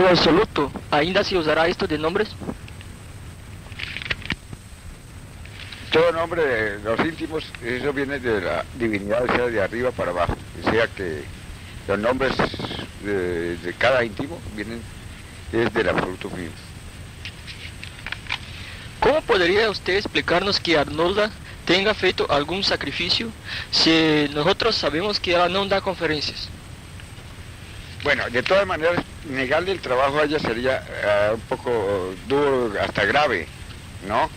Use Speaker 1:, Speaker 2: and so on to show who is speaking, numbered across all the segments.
Speaker 1: lo absoluto, ¿ainda se usará esto de nombres?
Speaker 2: Todo nombre de los íntimos, eso viene de la divinidad, o sea, de arriba para abajo. O sea que los nombres de cada íntimo vienen es del absoluto mismo.
Speaker 1: ¿Cómo podría usted explicarnos que Arnolda tenga feito algún sacrificio si nosotros sabemos que ella no da conferencias?
Speaker 2: Bueno, de todas maneras, negarle el trabajo a ella sería un poco duro, hasta grave, ¿no?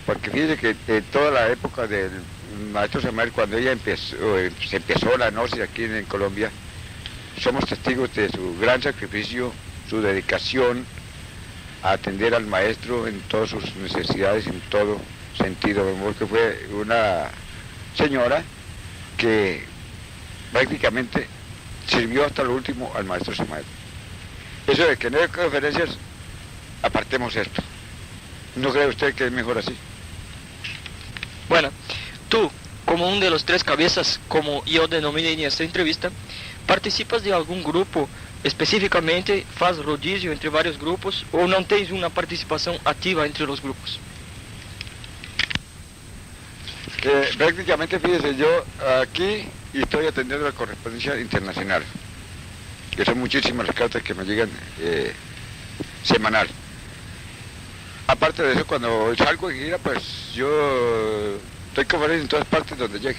Speaker 2: Porque fíjese que toda la época del maestro Samael, cuando ella se empezó la gnosis aquí en Colombia, somos testigos de su gran sacrificio, su dedicación a atender al maestro en todas sus necesidades, en todo sentido, porque fue una señora que prácticamente sirvió hasta lo último al maestro Samael. Eso de que no hay conferencias, apartemos esto. ¿No cree usted que es mejor así?
Speaker 1: Bueno, tú, como uno de los tres cabezas, como yo denominé en esta entrevista, ¿participas de algún grupo específicamente, faz rodillo entre varios grupos o no tienes una participación activa entre los grupos?
Speaker 2: Prácticamente, fíjese, yo aquí estoy atendiendo la correspondencia internacional, que son muchísimas las cartas que me llegan semanal. Aparte de eso, cuando salgo en gira, pues yo doy conferencias en todas partes donde llegue.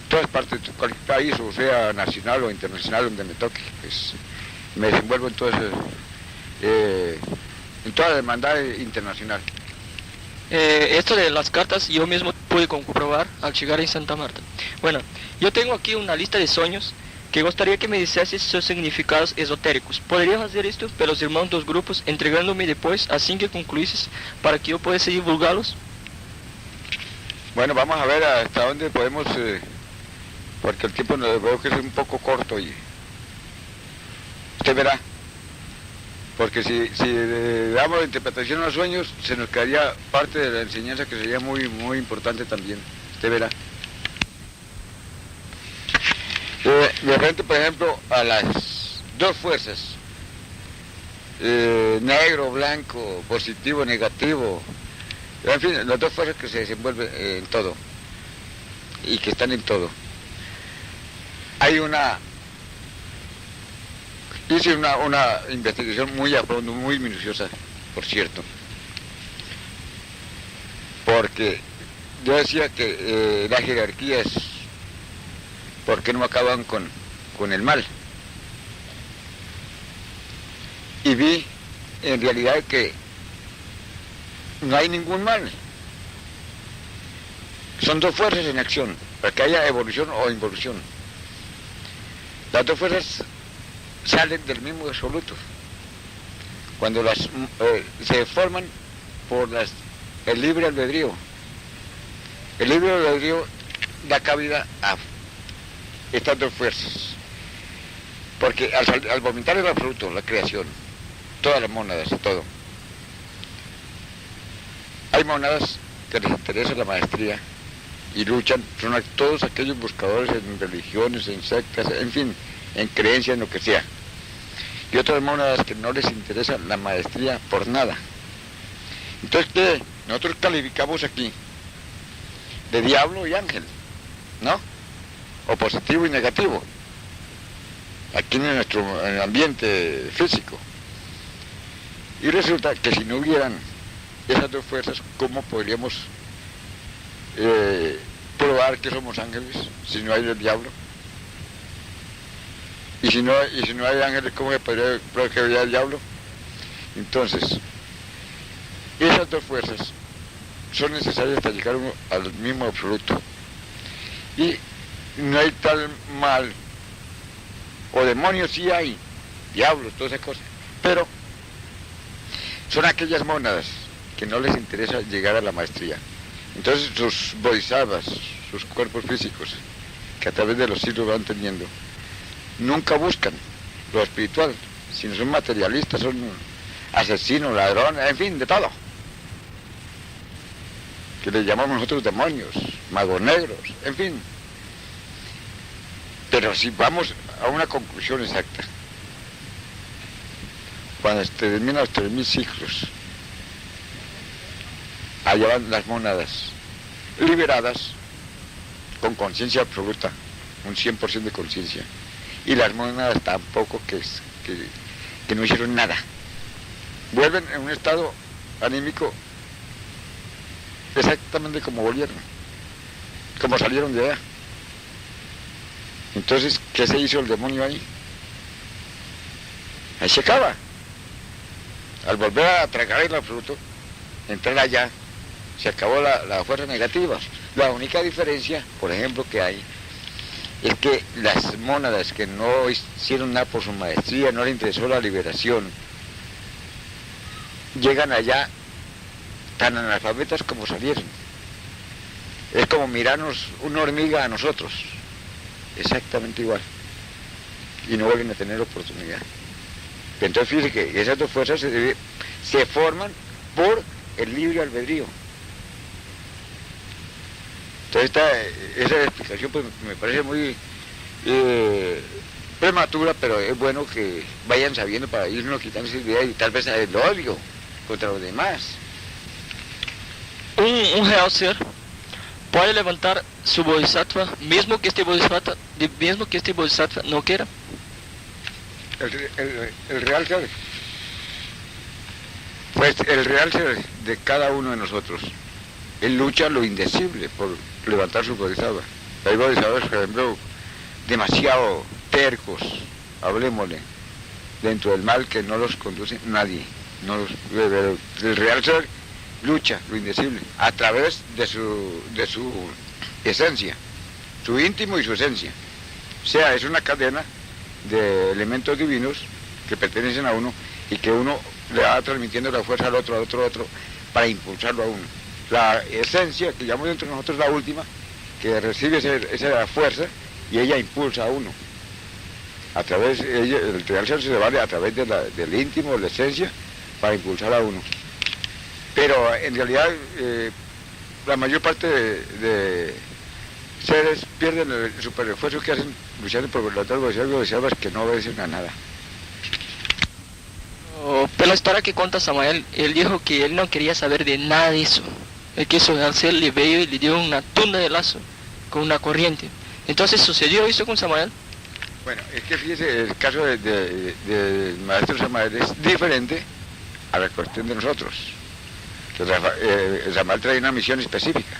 Speaker 2: Todas partes, cualquier país, o sea nacional o internacional, donde me toque, pues me desenvuelvo en toda la demanda internacional.
Speaker 1: Esto de las cartas yo mismo pude comprobar al llegar en Santa Marta. Bueno, yo tengo aquí una lista de sueños que gustaría que me dijeses sus significados esotéricos. ¿Podrías hacer esto pelos irmãos dos grupos, entregándome después, así que concluyeses, para que yo pueda divulgarlos?
Speaker 2: Bueno, vamos a ver hasta dónde podemos, porque el tiempo veo que es un poco corto y usted verá. Porque si damos la interpretación a los sueños, se nos quedaría parte de la enseñanza que sería muy, muy importante también. Usted verá. De frente, por ejemplo, a las dos fuerzas, negro, blanco, positivo, negativo, en fin, las dos fuerzas que se desenvuelven en todo y que están en todo. Hice una investigación muy a fondo, muy minuciosa, por cierto, porque yo decía que las jerarquías, ¿por qué no acaban con el mal? Y vi en realidad que no hay ningún mal. Son dos fuerzas en acción, para que haya evolución o involución. Las dos fuerzas salen del mismo absoluto. Cuando se forman por el libre albedrío. El libre albedrío da cabida a estas dos fuerzas. Porque al vomitar el absoluto, la creación, todas las mónadas y todo, hay mónadas que les interesa la maestría y luchan, son todos aquellos buscadores en religiones, en sectas, en fin, en creencias, en lo que sea. Y otras mónadas que no les interesa la maestría por nada. Entonces, ¿qué? Nosotros calificamos aquí de diablo y ángel, ¿no? O positivo y negativo, aquí en nuestro ambiente físico. Y resulta que si no hubieran esas dos fuerzas, ¿cómo podríamos probar que somos ángeles si no hay el diablo? Y si no hay ángeles, ¿cómo se podría probar que había el diablo? Entonces, esas dos fuerzas son necesarias para llegar al mismo absoluto. Y no hay tal mal, o demonios sí hay, diablos, todas esas cosas, pero son aquellas mónadas que no les interesa llegar a la maestría. Entonces sus bodhisattvas, sus cuerpos físicos, que a través de los siglos van teniendo, nunca buscan lo espiritual, sino son materialistas, son asesinos, ladrones, en fin, de todo. Que les llamamos nosotros demonios, magos negros, en fin. Pero si vamos a una conclusión exacta, cuando terminan los 3000 ciclos, allá van las mónadas liberadas con conciencia absoluta, un 100% de conciencia, y las mónadas tampoco que no hicieron nada, vuelven en un estado anímico exactamente como volvieron, como salieron de allá. Entonces, ¿qué se hizo el demonio ahí? Ahí se acaba. Al volver a tragar el absoluto, entrar allá, se acabó la fuerza negativa. La única diferencia, por ejemplo, que hay, es que las mónadas que no hicieron nada por su maestría, no les interesó la liberación, llegan allá tan analfabetas como salieron. Es como mirarnos una hormiga a nosotros, exactamente igual, y no vuelven a tener oportunidad. Entonces fíjense que esas dos fuerzas se forman por el libre albedrío. Entonces esa explicación pues, me parece muy prematura, pero es bueno que vayan sabiendo para irnos quitando esa idea y tal vez el odio contra los demás.
Speaker 1: Un real ser puede levantar su bodhisattva, mismo que este bodhisattva no quiera.
Speaker 2: El real ser, pues el real ser de cada uno de nosotros, él lucha lo indecible por levantar su bodhisattva. Hay bodhisattvas, por ejemplo, demasiado tercos, hablemosle, dentro del mal que no los conduce nadie. El real ser lucha lo indecible a través de su esencia, su íntimo y su esencia. O sea, es una cadena de elementos divinos que pertenecen a uno y que uno le va transmitiendo la fuerza al otro, para impulsarlo a uno. La esencia que llamamos dentro de nosotros la última, que recibe esa fuerza y ella impulsa a uno. A través, el real ser se vale a través del íntimo, de la esencia, para impulsar a uno. Pero en realidad la mayor parte de seres pierden el super esfuerzo que hacen luchando por verdadero bodhisattvas que no obedecen a nada.
Speaker 1: Pero la historia que cuenta Samael, él dijo que él no quería saber de nada de eso. Él quiso hacer, le veio y le dio una tunda de lazo con una corriente. Entonces, ¿sucedió eso con Samael?
Speaker 2: Bueno, es que fíjese, el caso del maestro Samael es diferente a la cuestión de nosotros. Samael trae una misión específica.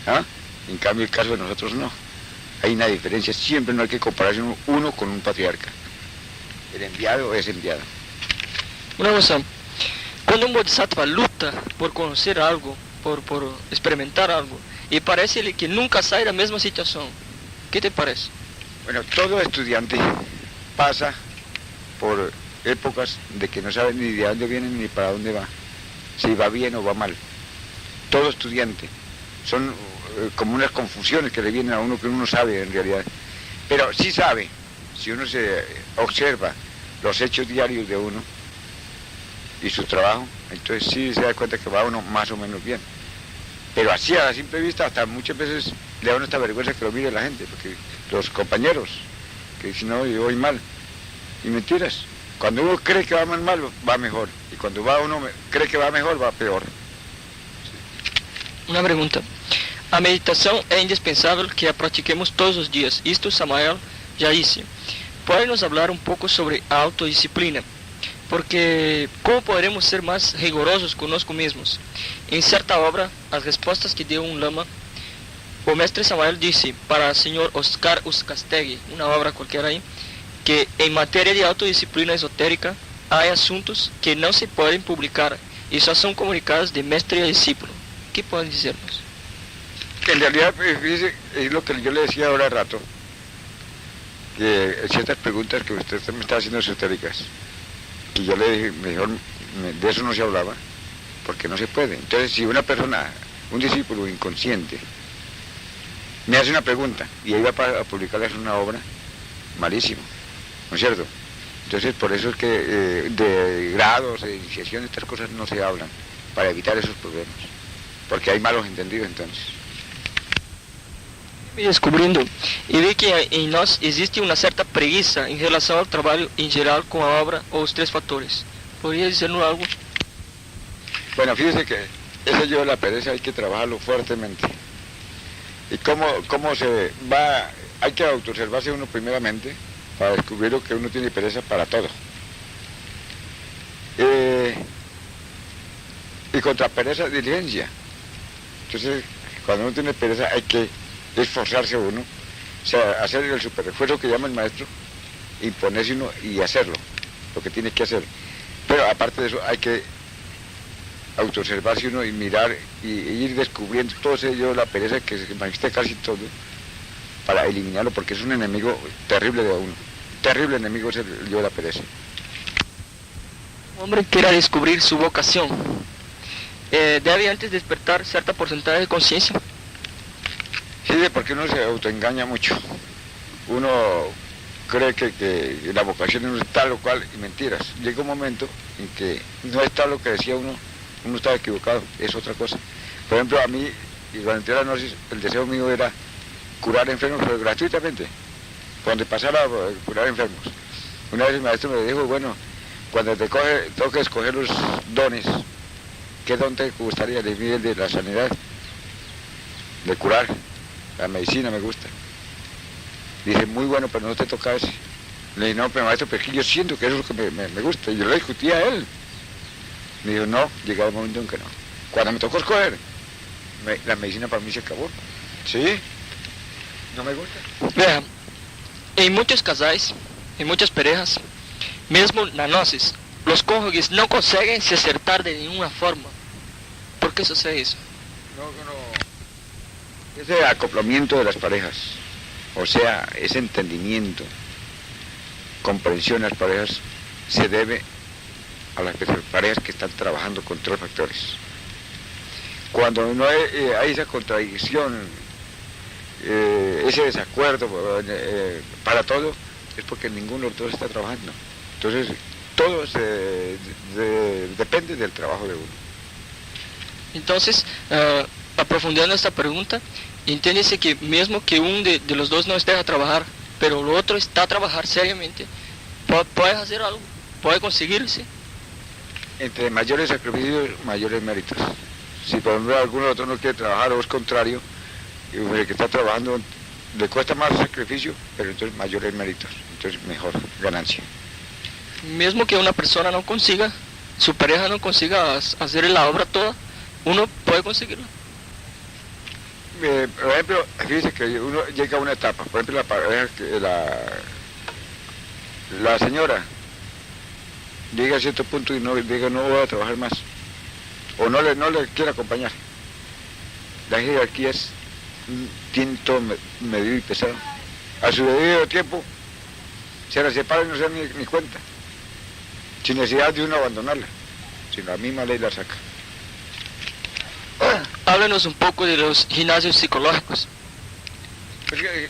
Speaker 2: ¿Ah? En cambio, el caso de nosotros no. Hay una diferencia, siempre no hay que compararse uno con un patriarca. El enviado es enviado.
Speaker 1: Una cosa, cuando un bodhisattva luta por conocer algo, por experimentar algo, y parece que nunca sale de la misma situación, ¿qué te parece?
Speaker 2: Bueno, todo estudiante pasa por épocas de que no sabe ni de dónde viene ni para dónde va, si va bien o va mal. Todo estudiante. Son como unas confusiones que le vienen a uno que uno no sabe en realidad. Pero sí sabe, si uno se observa los hechos diarios de uno y su trabajo, entonces sí se da cuenta que va uno más o menos bien. Pero así a la simple vista, hasta muchas veces le da uno esta vergüenza que lo mire la gente, porque los compañeros, que dicen, no, yo voy mal. Y mentiras, cuando uno cree que va más mal, va mejor. Y cuando uno cree que va mejor, va peor.
Speaker 1: Una pregunta. A meditação é indispensável que a pratiquemos todos os dias. Isto Samael já disse. Pode nos falar um pouco sobre a autodisciplina? Porque como poderemos ser mais rigorosos conosco mesmos? Em certa obra, as respostas que deu um lama, o mestre Samael disse para o senhor Oscar Uscastegui, uma obra qualquer aí, que em matéria de autodisciplina esotérica há assuntos que não se podem publicar e só são comunicados de mestre a discípulo. O que podem dizer-nos?
Speaker 2: En realidad, fíjese, es lo que yo le decía ahora rato, que ciertas preguntas que usted me está haciendo esotéricas, y yo le dije, mejor de eso no se hablaba, porque no se puede. Entonces, si una persona, un discípulo inconsciente, me hace una pregunta, y ahí va a publicarla en una obra, malísimo, ¿no es cierto? Entonces, por eso es que de grados, de iniciación, estas cosas no se hablan, para evitar esos problemas, porque hay malos entendidos entonces.
Speaker 1: me descobrindo e vi que em nós existe uma certa preguiça em relação ao trabalho em geral com a obra ou os três fatores. ¿Podría decirnos algo?
Speaker 2: Bueno, fíjese que ese yo de la pereza hay que trabajarlo fuertemente. ¿Y cómo se va? Hay que autoobservarse uno primeramente para descubrir lo que uno tiene pereza para todo. Y contra pereza, diligencia. Entonces, cuando uno tiene pereza hay que esforzarse uno, o sea, hacer el superesfuerzo que llama el maestro, imponerse uno y hacerlo, lo que tiene que hacer. Pero aparte de eso hay que autoobservarse uno y mirar y ir descubriendo todo ese yo, la pereza que se manifiesta casi todo, para eliminarlo, porque es un enemigo terrible de uno. Terrible enemigo es el yo, la pereza.
Speaker 1: Un hombre quiera descubrir su vocación, ¿debe antes despertar cierta porcentaje de conciencia?
Speaker 2: Sí, porque uno se autoengaña mucho. Uno cree que la vocación es tal o cual y mentiras. Llega un momento en que no es tal lo que decía uno estaba equivocado, es otra cosa. Por ejemplo, a mí, y durante la gnosis, el deseo mío era curar enfermos, pero gratuitamente, donde pasara a curar enfermos. Una vez el maestro me dijo, bueno, cuando toque escoger los dones, ¿qué don te gustaría? Le dije el de la sanidad, de curar, la medicina me gusta. Dije, muy bueno, pero no te toca ese. Le dije, no, pero maestro, pero es que yo siento que eso es lo que me gusta. Y yo le discutí a él. Me dijo, no, llegaba el momento en que no. Cuando me tocó escoger, la medicina para mí se acabó. ¿Sí? No me gusta.
Speaker 1: Vea, en muchos casais, en muchas parejas, mesmo na gnosis, los cónyuges no consiguen se acertar de ninguna forma. ¿Por qué sucede eso?
Speaker 2: No. Ese acoplamiento de las parejas, o sea, ese entendimiento, comprensión de las parejas, se debe a las parejas que están trabajando con tres factores. Cuando no hay esa contradicción, ese desacuerdo para todo, es porque ninguno de los dos está trabajando. Entonces, todo depende del trabajo de uno.
Speaker 1: Entonces, aprofundando esta pregunta, entiéndese que mesmo que uno de los dos no esté a trabajar, pero el otro está a trabajar seriamente, puede hacer algo, puede conseguirse.
Speaker 2: Entre mayores sacrificios, mayores méritos. Si por ejemplo alguno otro no quiere trabajar o es contrario, y el que está trabajando le cuesta más sacrificio, pero entonces mayores méritos, entonces mejor ganancia.
Speaker 1: Mesmo que una persona no consiga, su pareja no consiga hacer la obra toda, uno puede conseguirla.
Speaker 2: Por ejemplo, fíjese que uno llega a una etapa, por ejemplo la pareja, la señora llega a cierto punto y diga no voy a trabajar más, o no le quiere acompañar. La jerarquía tiene todo medido y pesado. A su debido tiempo se la separa y no se da ni cuenta, sin necesidad de uno abandonarla, sino la misma ley la saca.
Speaker 1: Háblenos un poco de los gimnasios psicológicos.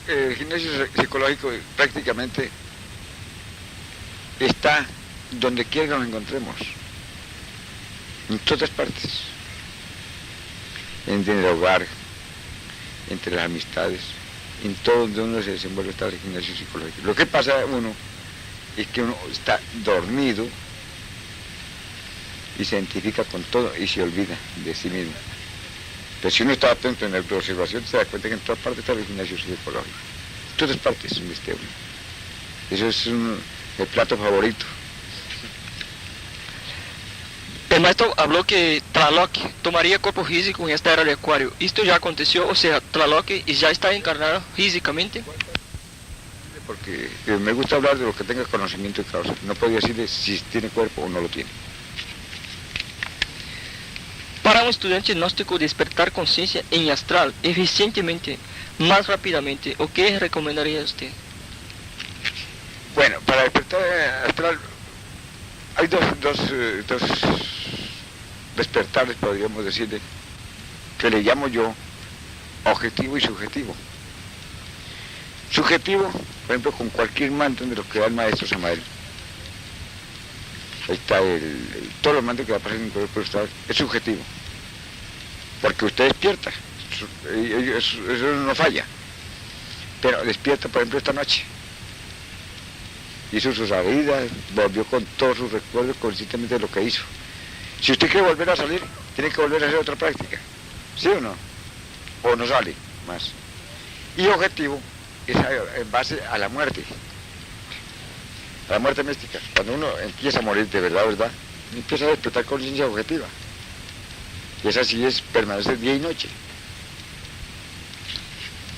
Speaker 2: El gimnasio psicológico prácticamente está donde quiera que nos encontremos, en todas partes, entre el hogar, entre las amistades, en todo donde uno se desenvuelve está el gimnasio psicológico. Lo que pasa a uno es que uno está dormido y se identifica con todo y se olvida de sí mismo. Pero si uno está atento en la observación, se da cuenta que en todas partes está el gimnasio psicológico. En todas partes es un misterio. Eso es el plato favorito.
Speaker 1: El maestro habló que Tlaloc tomaría cuerpo físico en esta era de Acuario. ¿Esto ya aconteció? O sea, Tlaloc ya está encarnado físicamente.
Speaker 2: Porque me gusta hablar de lo que tenga conocimiento y causa. No podía decirle si tiene cuerpo o no lo tiene.
Speaker 1: Para un estudiante gnóstico despertar conciencia en astral eficientemente, más rápidamente, ¿o qué recomendaría usted?
Speaker 2: Bueno, para despertar astral hay dos despertares, podríamos decirle, que le llamo yo objetivo y subjetivo. Subjetivo, por ejemplo, con cualquier mantra de lo que da el maestro Samael. Ahí está todos los mantras que aparecen en el cuerpo astral, es subjetivo. Porque usted despierta, eso no falla. Pero despierta, por ejemplo, esta noche. Hizo su salida, volvió con todos sus recuerdos conscientemente de lo que hizo. Si usted quiere volver a salir, tiene que volver a hacer otra práctica. ¿Sí o no? O no sale más. Y objetivo es en base a la muerte. A la muerte mística. Cuando uno empieza a morir de verdad, empieza a despertar conciencia objetiva. Y esa sí es permanecer día y noche.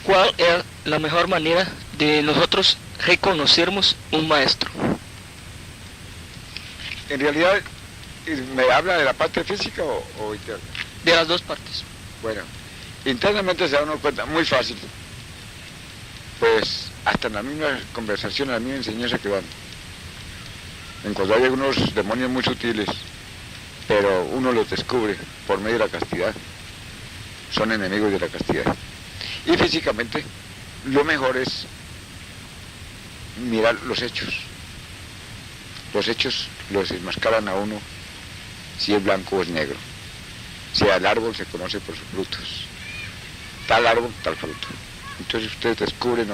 Speaker 1: ¿Cuál es la mejor manera de nosotros reconocermos un maestro?
Speaker 2: En realidad, ¿me habla de la parte física o interna?
Speaker 1: De las dos partes.
Speaker 2: Bueno, internamente se da uno cuenta muy fácil. Pues hasta en la misma conversación, en la misma enseñanza que van. En cuando hay unos demonios muy sutiles, pero uno los descubre por medio de la castidad. Son enemigos de la castidad. Y físicamente, lo mejor es mirar los hechos. Los hechos los enmascaran a uno si es blanco o es negro. Si al árbol se conoce por sus frutos. Tal árbol, tal fruto. Entonces ustedes descubren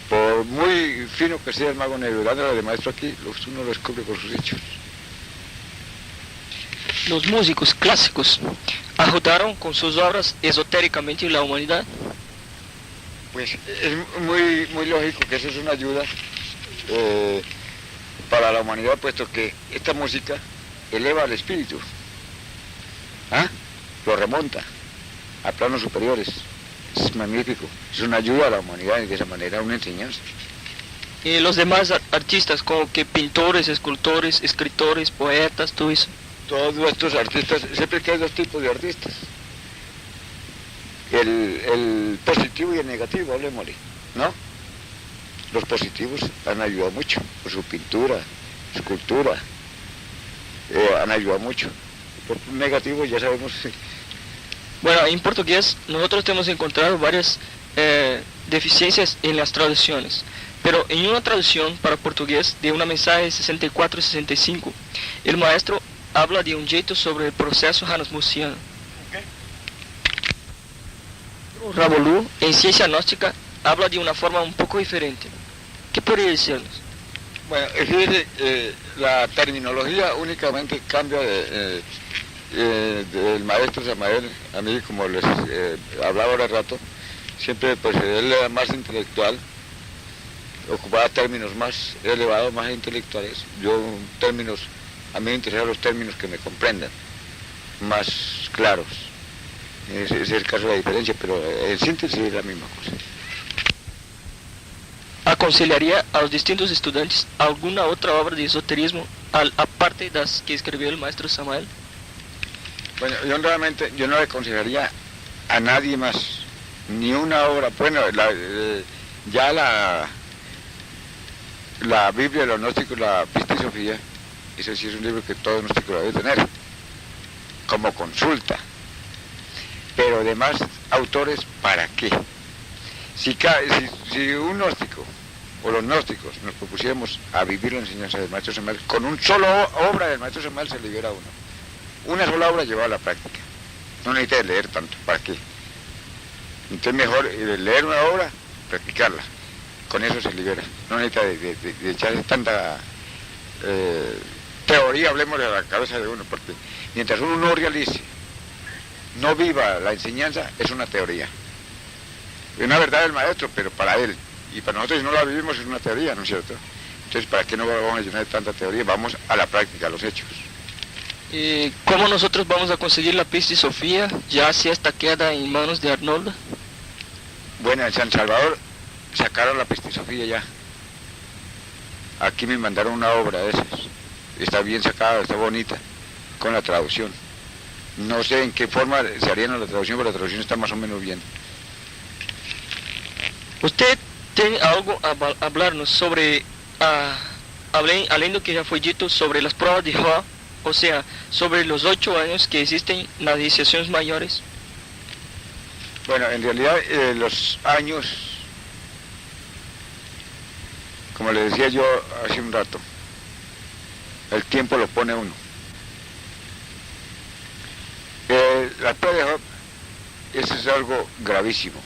Speaker 2: por muy fino que sea el mago negro, dándole de maestro aquí, uno lo descubre por sus hechos.
Speaker 1: Los músicos clásicos ayudaron con sus obras esotéricamente a la humanidad.
Speaker 2: Pues es muy lógico que eso es una ayuda para la humanidad, puesto que esta música eleva al espíritu, lo remonta a planos superiores. Es magnífico, es una ayuda a la humanidad y de esa manera una enseñanza.
Speaker 1: Y los demás artistas, como que pintores, escultores, escritores, poetas, todo eso.
Speaker 2: Todos estos artistas, siempre que hay dos tipos de artistas. El positivo y el negativo, hablemosle, ¿no? Los positivos han ayudado mucho, por su pintura, escultura, han ayudado mucho. Por negativo ya sabemos.
Speaker 1: Bueno, en portugués nosotros hemos encontrado varias deficiencias en las traducciones, pero en una traducción para portugués de una mensaje 64 y 65, el maestro habla de un jeito sobre el proceso rasmussiano. Rabolu, en ciencia gnóstica, habla de una forma un poco diferente. ¿Qué podría decirnos?
Speaker 2: Bueno, fíjese, la terminología únicamente cambia del maestro Samael. A mí, como les hablaba ahora rato, siempre pues él era más intelectual, ocupaba términos más elevados, más intelectuales. Yo a mí me interesan los términos que me comprendan, más claros. Ese es el caso de la diferencia, pero en síntesis es la misma cosa.
Speaker 1: ¿Aconsejaría a los distintos estudiantes alguna otra obra de esoterismo aparte de las que escribió el maestro Samael?
Speaker 2: Bueno, yo realmente no le aconsejaría a nadie más, ni una obra. Bueno, ya la Biblia de los gnósticos, la Pista y Sofía, ese sí es un libro que todo gnóstico debe tener, como consulta. Pero demás autores, ¿para qué? Si un gnóstico o los gnósticos nos propusiéramos a vivir la enseñanza del maestro Samael, con un solo obra del maestro Samael se libera uno. Una sola obra llevada a la práctica. No necesita leer tanto, ¿para qué? Entonces mejor leer una obra, practicarla. Con eso se libera. No necesita de echarse tanta teoría, hablemos de la cabeza de uno, porque mientras uno no realice, no viva la enseñanza, es una teoría. Es una verdad del maestro, pero para él. Y para nosotros, si no la vivimos, es una teoría, ¿no es cierto? Entonces, ¿para qué no vamos a llenar de tanta teoría? Vamos a la práctica, a los hechos.
Speaker 1: ¿Cómo nosotros vamos a conseguir la Pista y Sofía, ya si esta queda en manos de Arnoldo?
Speaker 2: Bueno, en San Salvador sacaron la Pista y Sofía ya. Aquí me mandaron una obra de esas. Está bien sacada, está bonita, con la traducción. No sé en qué forma se haría la traducción, pero la traducción está más o menos bien.
Speaker 1: ¿Usted tiene algo a hablarnos sobre, além do que ya fue dicho, sobre las pruebas de Ra, o sea, sobre los 8 años que existen en las iniciaciones mayores?
Speaker 2: Bueno, en realidad los años, como le decía yo hace un rato, el tiempo lo pone uno. La prueba de Job, eso es algo gravísimo.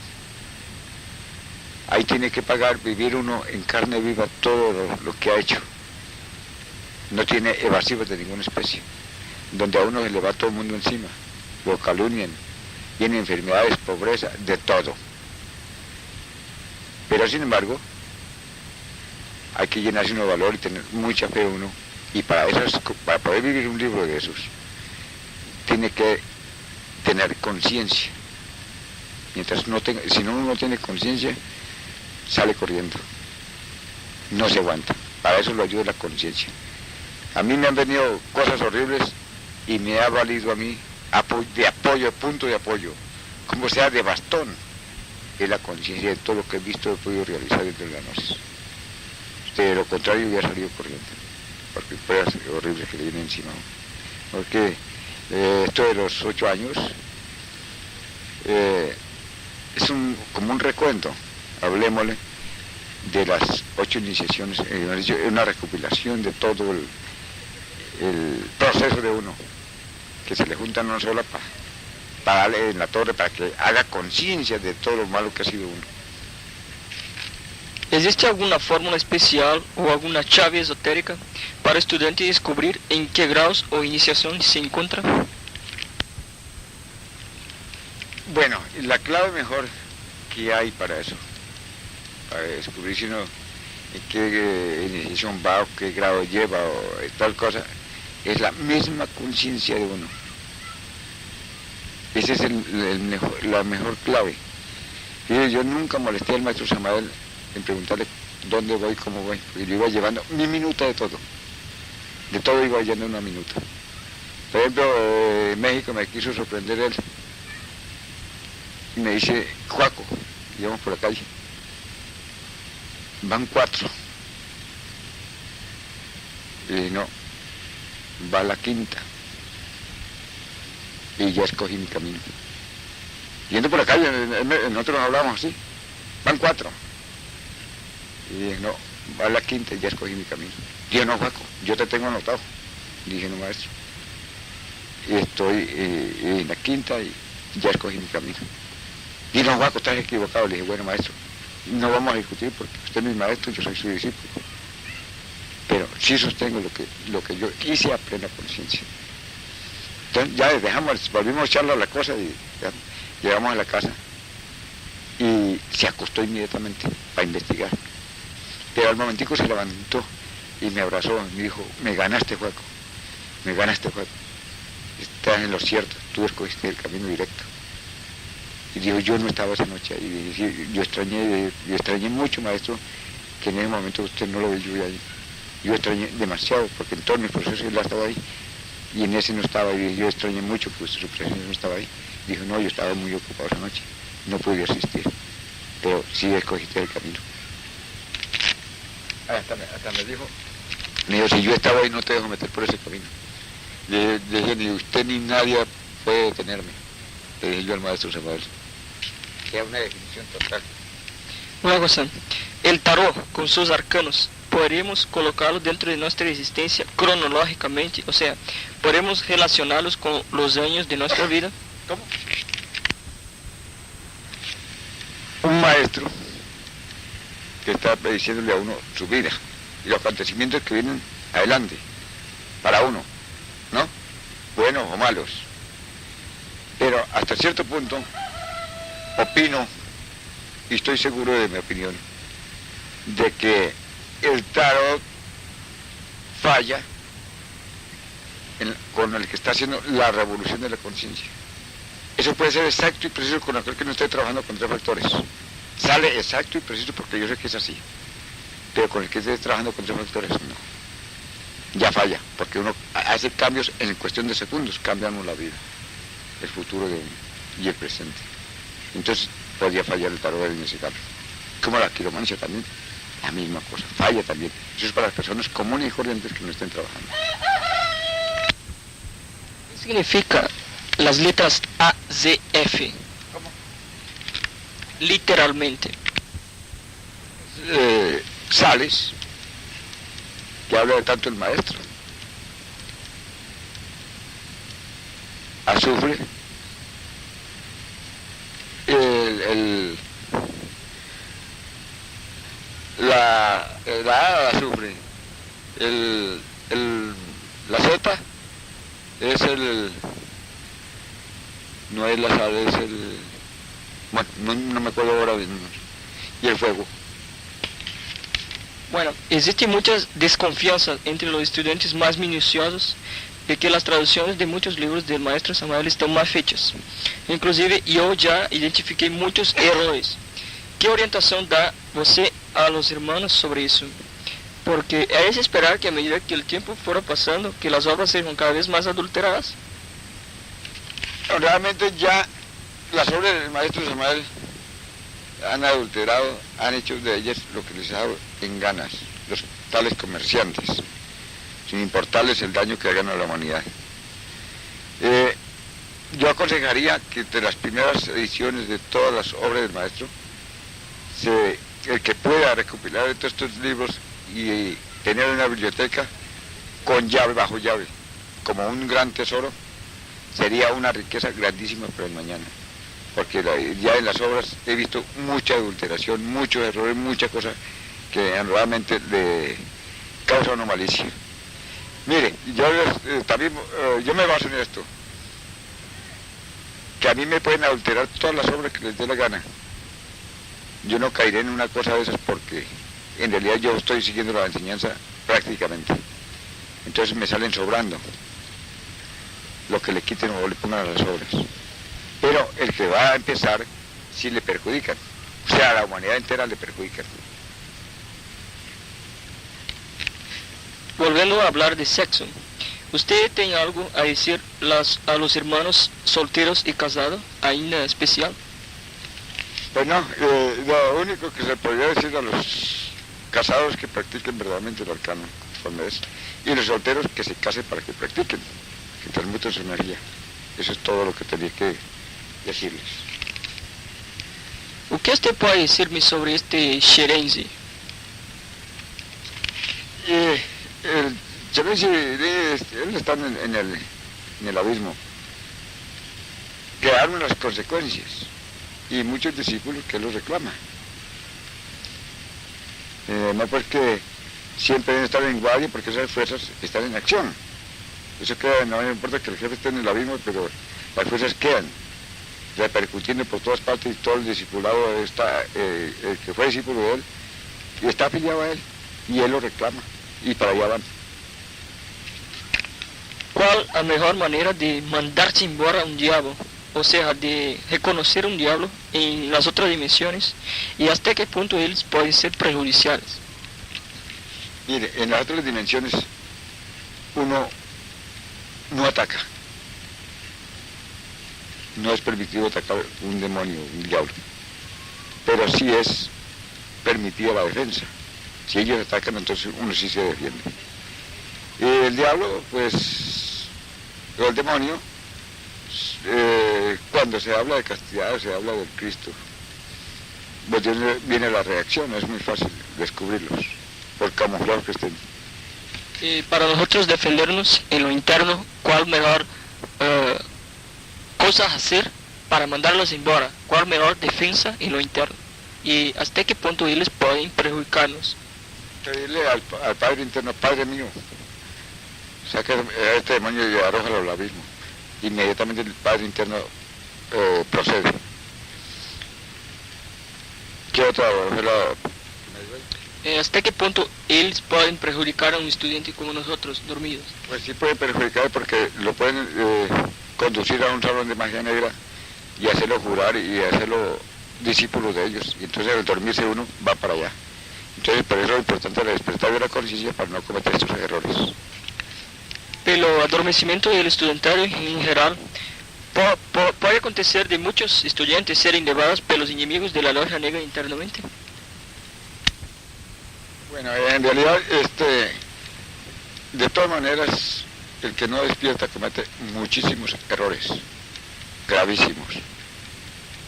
Speaker 2: ahí tiene que pagar, vivir uno en carne viva todo lo que ha hecho. No tiene evasivos de ninguna especie, donde a uno se le va todo el mundo encima, lo calumnian, tiene enfermedades, pobreza, de todo. Pero sin embargo, hay que llenarse uno de valor y tener mucha fe uno, y para poder vivir un libro de esos, tiene que tener conciencia. Mientras si uno no tiene conciencia, sale corriendo, no se aguanta. Para eso lo ayuda la conciencia. A mí me han venido cosas horribles y me ha valido a mí de apoyo, punto de apoyo, como sea de bastón, es la conciencia de todo lo que he visto, he podido realizar desde las noches. De lo contrario, hubiera salido corriendo, porque pruebas horribles que le vienen encima. Porque esto de los 8 años es como un recuento, hablemosle, de las 8 iniciaciones, una recopilación de todo el proceso de uno, que se le juntan una sola para darle en la torre, para que haga conciencia de todo lo malo que ha sido uno.
Speaker 1: ¿Existe alguna fórmula especial o alguna llave esotérica para el estudiante descubrir en qué grados o iniciación se encuentra?
Speaker 2: Bueno, la clave mejor que hay para eso, para descubrir si uno en qué iniciación va o qué grado lleva o tal cosa, es la misma conciencia de uno. Esa es la mejor clave. Y yo nunca molesté al maestro Samael en preguntarle dónde voy, cómo voy, porque yo iba llevando mi minuta de todo iba llevando una minuta. Por ejemplo, en México me quiso sorprender él, y me dice, Juaco, íbamos por la calle, van 4, y no, va la 5ª, y ya escogí mi camino. Yendo por la calle, nosotros no hablamos así, van 4, y dije, no, va la 5ª y ya escogí mi camino. Dije, no, Juaco, yo te tengo anotado. Dije, no, maestro, y estoy en la 5ª y ya escogí mi camino. Dije, no, Juaco, estás equivocado. Le dije, bueno, maestro, no vamos a discutir porque usted es mi maestro, yo soy su discípulo. Pero sí sostengo lo que yo hice a plena conciencia. Entonces ya volvimos a echarle a la cosa y ya, llegamos a la casa y se acostó inmediatamente para investigar. Pero al momentico se levantó y me abrazó y me dijo, me ganaste, Juaco, me ganaste, Juaco. Estás en lo cierto, tú escogiste el camino directo. Y digo, yo no estaba esa noche ahí, yo extrañé mucho, maestro, que en ese momento usted no lo veía ahí. Yo extrañé demasiado, porque en todos mis procesos él estaba ahí, y en ese no estaba ahí. Yo extrañé mucho que su presencia no estaba ahí. Dijo, no, yo estaba muy ocupado esa noche, no pude asistir, pero sí escogiste el camino. Hasta me dijo, si yo estaba ahí no te dejo meter por ese camino. Le dije, ni usted ni nadie puede detenerme. Le dije yo al maestro Samael. Que es una definición total.
Speaker 1: Una cosa, el tarot con sus arcanos, ¿podríamos colocarlo dentro de nuestra existencia cronológicamente? O sea, ¿podemos relacionarlos con los años de nuestra vida?
Speaker 2: ¿Cómo? Un maestro que está prediciéndole a uno su vida y los acontecimientos que vienen adelante para uno, ¿no? Buenos o malos. Pero hasta cierto punto opino, y estoy seguro de mi opinión, de que el tarot falla con el que está haciendo la revolución de la conciencia. Eso puede ser exacto y preciso con aquel que no esté trabajando con 3 factores. Sale exacto y preciso porque yo sé que es así. Pero con el que esté trabajando con 3 factores, no. Ya falla, porque uno hace cambios en cuestión de segundos, cambian la vida, el futuro de uno y el presente. Entonces podría fallar el tarot en ese cambio. Como la quiromancia también, la misma cosa, falla también. Eso es para las personas comunes y corrientes que no estén trabajando.
Speaker 1: ¿Qué significa las letras A, Z, F?
Speaker 2: ¿Cómo?
Speaker 1: Literalmente.
Speaker 2: Sales, que habla de tanto el maestro. Azufre, la A la sufre. La Z es no es la sal, es bueno, no me acuerdo ahora mismo. Y el fuego.
Speaker 1: Bueno, existe mucha desconfianza entre los estudiantes más minuciosos de que las traducciones de muchos libros del maestro Samael están mal hechas. Inclusive yo ya identifiqué muchos errores. ¿Qué orientación da você a los hermanos sobre eso? Porque es esperar que a medida que el tiempo fuera pasando, que las obras sean cada vez más adulteradas.
Speaker 2: Realmente ya las obras del maestro Samael han adulterado, han hecho de ellas lo que les ha dado en ganas, los tales comerciantes, sin importarles el daño que hagan a la humanidad. Yo aconsejaría que de las primeras ediciones de todas las obras del maestro, el que pueda recopilar todos estos libros y tener una biblioteca con llave, bajo llave, como un gran tesoro, sería una riqueza grandísima para el mañana. Porque ya en las obras he visto mucha adulteración, muchos errores, muchas cosas que realmente le causan una malicia. Mire, yo me baso en esto, que a mí me pueden adulterar todas las obras que les dé la gana. Yo no caeré en una cosa de esas porque en realidad yo estoy siguiendo la enseñanza prácticamente. Entonces me salen sobrando lo que le quiten o le pongan a las obras. Pero el que va a empezar sí le perjudican. O sea, a la humanidad entera le perjudican.
Speaker 1: Volviendo a hablar de sexo, ¿usted tiene algo a decir a los hermanos solteros y casados, ahí en especial?
Speaker 2: Pues no, lo único que se podría decir a los casados que practiquen verdaderamente el arcano, y los solteros que se casen para que practiquen, que transmuten su energía. Eso es todo lo que tenía que decirles.
Speaker 1: ¿Qué usted puede decirme sobre este Xerense?
Speaker 2: El Xerense, él está en el abismo. Quedaron las consecuencias y muchos discípulos que lo reclaman. No porque siempre deben estar en guardia porque esas fuerzas están en acción. Eso queda, no importa que el jefe esté en el abismo, pero las fuerzas quedan repercutiendo por todas partes y todo el discipulado está, el que fue discípulo de él, y está afiliado a él, y él lo reclama, y para allá van.
Speaker 1: ¿Cuál la mejor manera de mandarse embora a un diablo? O sea, de reconocer un diablo en las otras dimensiones, y hasta qué punto ellos pueden ser perjudiciales.
Speaker 2: Mire, en las otras dimensiones uno no ataca. No es permitido atacar un demonio, un diablo. Pero sí es permitida la defensa. Si ellos atacan, entonces uno sí se defiende. Y el diablo, pues, o el demonio, cuando se habla de castidad, se habla del Cristo. Pues viene la reacción, es muy fácil descubrirlos, por camuflados que estén.
Speaker 1: Para nosotros defendernos en lo interno, ¿cuál mejor cosas hacer para mandarlos embora? ¿Cuál mejor defensa en lo interno? ¿Y hasta qué punto ellos pueden perjudicarnos?
Speaker 2: Pedirle al Padre interno, Padre mío, saca a este demonio y arrójalo al abismo. Inmediatamente el Padre interno procede. ¿Qué otra?
Speaker 1: ¿Hasta qué punto ellos pueden perjudicar a un estudiante como nosotros, dormidos?
Speaker 2: Pues sí pueden perjudicar porque lo pueden conducir a un salón de magia negra y hacerlo jurar y hacerlo discípulo de ellos. Y entonces al dormirse uno va para allá. Entonces por eso es importante el despertar de la conciencia para no cometer estos errores.
Speaker 1: Pero el adormecimiento del estudiantario en general puede acontecer de muchos estudiantes serem llevados por los enemigos de la logia negra internamente.
Speaker 2: Bueno, en realidad, de todas maneras, el que no despierta comete muchísimos errores, gravísimos,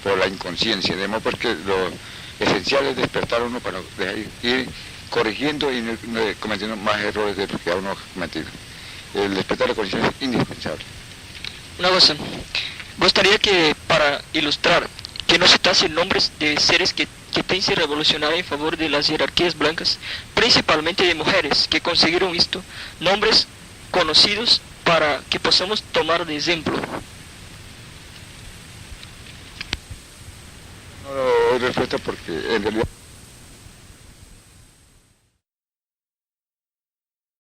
Speaker 2: por la inconsciencia, de modo porque lo esencial es despertar a uno para ir corrigiendo y no cometiendo más errores de los que uno ha cometido. El despertar de la conciencia es indispensable.
Speaker 1: Una cosa, gustaría que para ilustrar, que nos citase nombres de seres que que piense revolucionar en favor de las jerarquías blancas, principalmente de mujeres que consiguieron esto, nombres conocidos para que podamos tomar de ejemplo.
Speaker 2: No doy respuesta porque en realidad